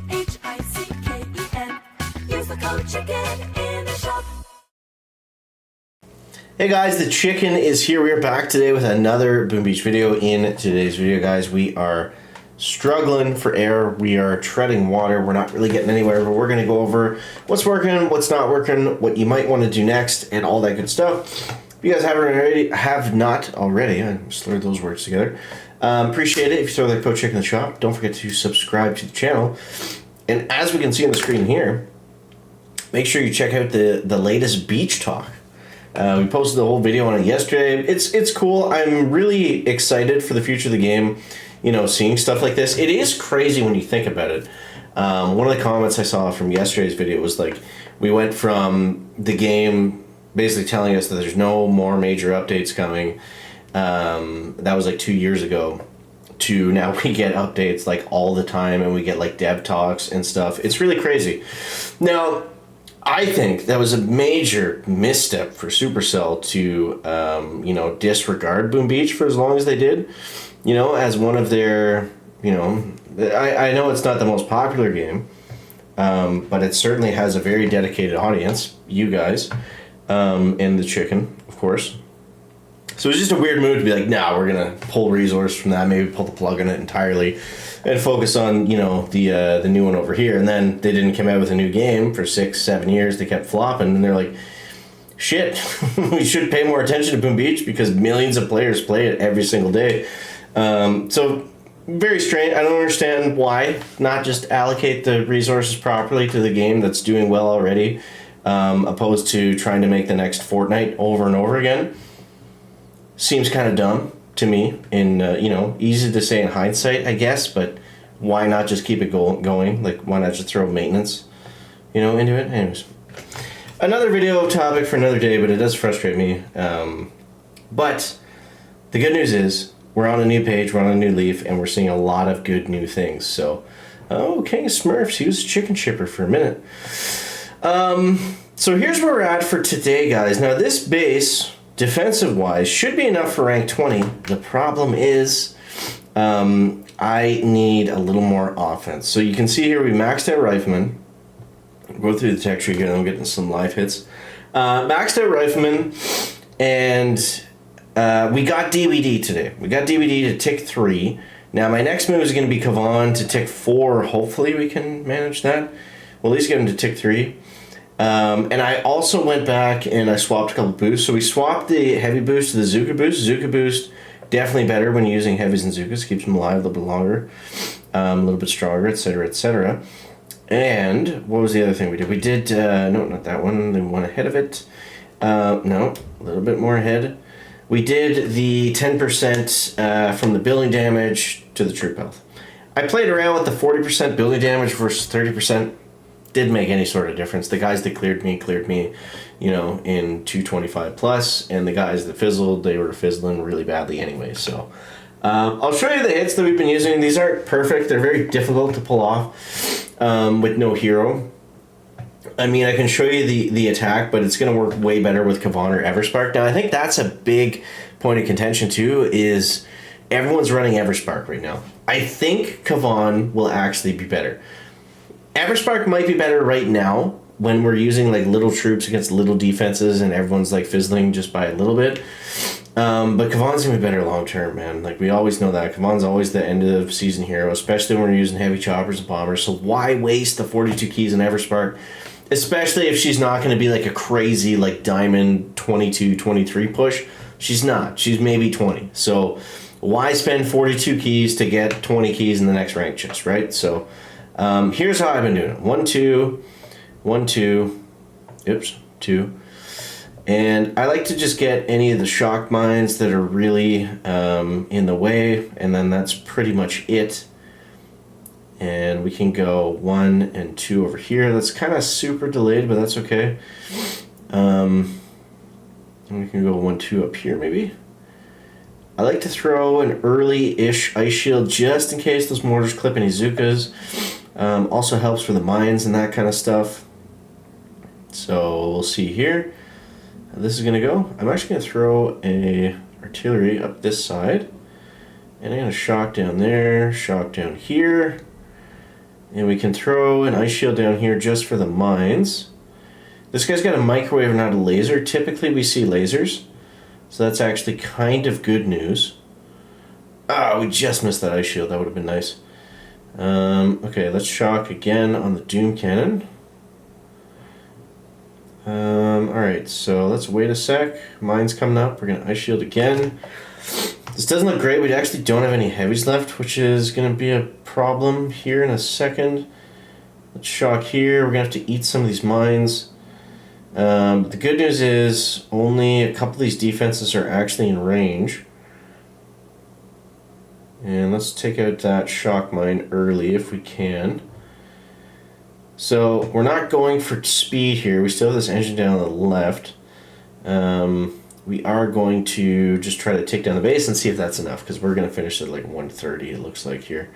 CHICKEN. Use the code CHICKEN in the shop. Hey guys, the chicken is here. We are back today with another Boom Beach video. In today's video, guys, we are struggling for air. We are treading water. We're not really getting anywhere, but we're going to go over what's working, what's not working, what you might want to do next, and all that good stuff. If you guys have not already, I slurred those words together. Appreciate it if you throw that code chicken in the shop. Don't forget to subscribe to the channel. And as we can see on the screen here, make sure you check out the latest beach talk. We posted the whole video on it yesterday. It's cool. I'm really excited for the future of the game. You know, seeing stuff like this. It is crazy when you think about it. One of the comments I saw from yesterday's video was like, we went from the game basically telling us that there's no more major updates coming. That was like 2 years ago. To now we get updates like all the time, and we get like dev talks and stuff. It's really crazy. Now, I think that was a major misstep for Supercell to, you know, disregard Boom Beach for as long as they did, you know, as one of their, you know, I know it's not the most popular game, but it certainly has a very dedicated audience, you guys, and the chicken, of course. So it was just a weird move to be like, nah, we're going to pull resource from that, maybe pull the plug on it entirely, and focus on, you know, the new one over here. And then they didn't come out with a new game for 6-7 years. They kept flopping, and they're like, shit, we should pay more attention to Boom Beach because millions of players play it every single day. So very strange. I don't understand why not just allocate the resources properly to the game that's doing well already, opposed to trying to make the next Fortnite over and over again. Seems kind of dumb to me, and you know, easy to say in hindsight, I guess, but why not just keep it going? Like, why not just throw maintenance, you know, into it? Anyways, another video topic for another day, but it does frustrate me. But the good news is we're on a new page, we're on a new leaf, and we're seeing a lot of good new things. So, oh, King of Smurfs, he was a chicken shipper for a minute. So here's where we're at for today, guys. Now, this base, defensive-wise, should be enough for rank 20. The problem is I need a little more offense. So you can see here we maxed out Rifleman. Go through the texture here and I'm getting some live hits. Maxed out Rifleman, and we got DBD today. We got DBD to tick 3. Now my next move is going to be Kavan to tick 4. Hopefully we can manage that. We'll at least get him to tick 3. And I also went back and I swapped a couple boosts. So we swapped the heavy boost to the Zuka boost. Zuka boost, definitely better when using heavies and Zukas. Keeps them alive a little bit longer, a little bit stronger, etc., etc. And what was the other thing we did? We did, no, not that one. The one ahead of it. No, a little bit more ahead. We did the 10% from the building damage to the troop health. I played around with the 40% building damage versus 30%. Didn't make any sort of difference. The guys that cleared me, you know, in 225 plus, and the guys that fizzled, they were fizzling really badly anyway. So I'll show you the hits that we've been using. These aren't perfect. They're very difficult to pull off with no hero. I mean, I can show you the attack, but it's going to work way better with Kavan or Everspark. Now, I think that's a big point of contention too, is everyone's running Everspark right now. I think Kavan will actually be better. Everspark might be better right now when we're using like little troops against little defenses and everyone's like fizzling just by a little bit. But Kavan's gonna be better long term, man. Like, we always know that. Kavan's always the end of season hero, especially when we're using heavy choppers and bombers. So why waste the 42 keys in Everspark? Especially if she's not gonna be like a crazy like diamond 22, 23 push. She's not. She's maybe 20. So why spend 42 keys to get 20 keys in the next rank chest, right? So here's how I've been doing it. 1, 2, 1, 2, oops, 2. And I like to just get any of the shock mines that are really in the way, and then that's pretty much it. And we can go 1 and 2 over here. That's kind of super delayed, but that's okay. And we can go 1, 2 up here maybe. I like to throw an early-ish ice shield just in case those mortars clip any Zukas. Also helps for the mines and that kind of stuff. So we'll see here. This is going to go. I'm actually going to throw a artillery up this side. And I'm going to shock down there, shock down here. And we can throw an ice shield down here just for the mines. This guy's got a microwave and not a laser. Typically we see lasers. So that's actually kind of good news. Ah, we just missed that ice shield. That would have been nice. Okay, let's shock again on the Doom Cannon. Alright, so let's wait a sec. Mine's coming up. We're going to ice shield again. This doesn't look great. We actually don't have any heavies left, which is going to be a problem here in a second. Let's shock here. We're going to have to eat some of these mines. But the good news is only a couple of these defenses are actually in range. And let's take out that shock mine early if we can. So we're not going for speed here. We still have this engine down on the left. We are going to just try to take down the base and see if that's enough, because we're going to finish at like 130 it looks like here.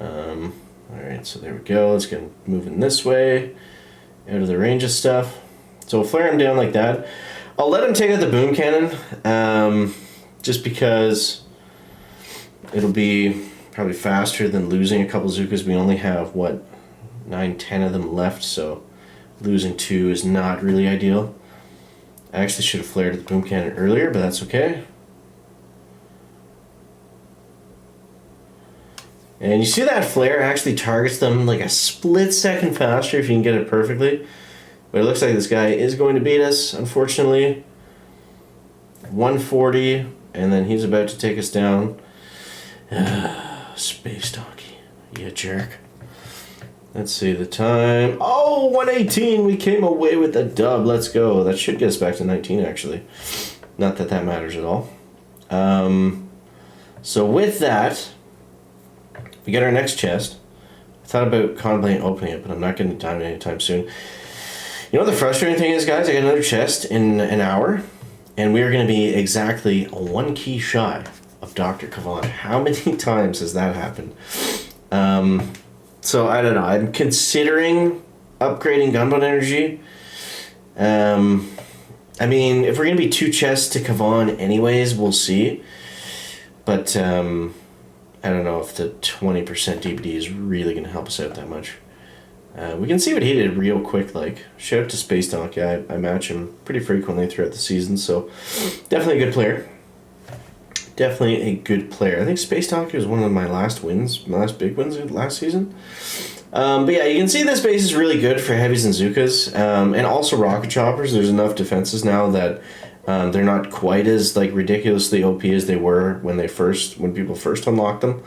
Alright, so there we go. Let's get moving this way, out of the range of stuff. So we'll flare him down like that. I'll let him take out the boom cannon, just because it'll be probably faster than losing a couple Zookas. We only have, what, 9-10 of them left, so losing 2 is not really ideal. I actually should have flared the boom cannon earlier, but that's okay. And you see that flare actually targets them like a split second faster if you can get it perfectly. But it looks like this guy is going to beat us, unfortunately. 140, and then he's about to take us down. Space donkey, you jerk. Let's see the time. Oh, 118. We came away with a dub. Let's go. That should get us back to 19, actually. Not that that matters at all. So with that, we get our next chest. I thought about contemplating opening it, but I'm not getting time anytime soon. You know what the frustrating thing is, guys? I got another chest in an hour, and we are going to be exactly 1 key shy of Dr. Kavan. How many times has that happened? So I don't know. I'm considering upgrading gunboat energy. I mean, if we're gonna be 2 chests to Kavan anyways, we'll see. But I don't know if the 20% DPD is really gonna help us out that much. We can see what he did real quick. Like, shout out to Space Donkey. I match him pretty frequently throughout the season, so definitely a good player. Definitely a good player. I think Space Donkey was one of my last big wins last season. But yeah, you can see this base is really good for heavies and Zookas, and also rocket choppers. There's enough defenses now that they're not quite as like ridiculously OP as they were when people first unlocked them.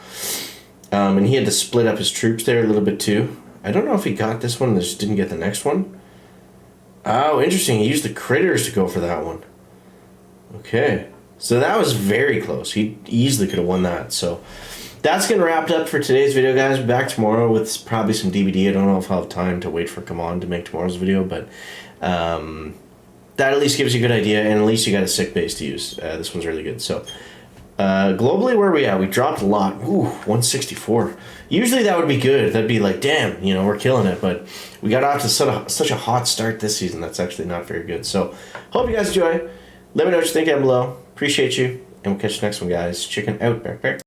And he had to split up his troops there a little bit too. I don't know if he got this one and just didn't get the next one. Oh, interesting. He used the critters to go for that one. Okay. So that was very close. He easily could have won that. So that's going to wrap it up for today's video, guys. We'll be back tomorrow with probably some DVD. I don't know if I'll have time to wait for Kavan to make tomorrow's video, but that at least gives you a good idea, and at least you got a sick base to use. This one's really good. So globally, where are we at? We dropped a lot. Ooh, 164. Usually that would be good. That'd be like, damn, you know, we're killing it. But we got off to such a hot start this season. That's actually not very good. So hope you guys enjoy. Let me know what you think down below. Appreciate you, and we'll catch you next one, guys. Chicken out. Bear.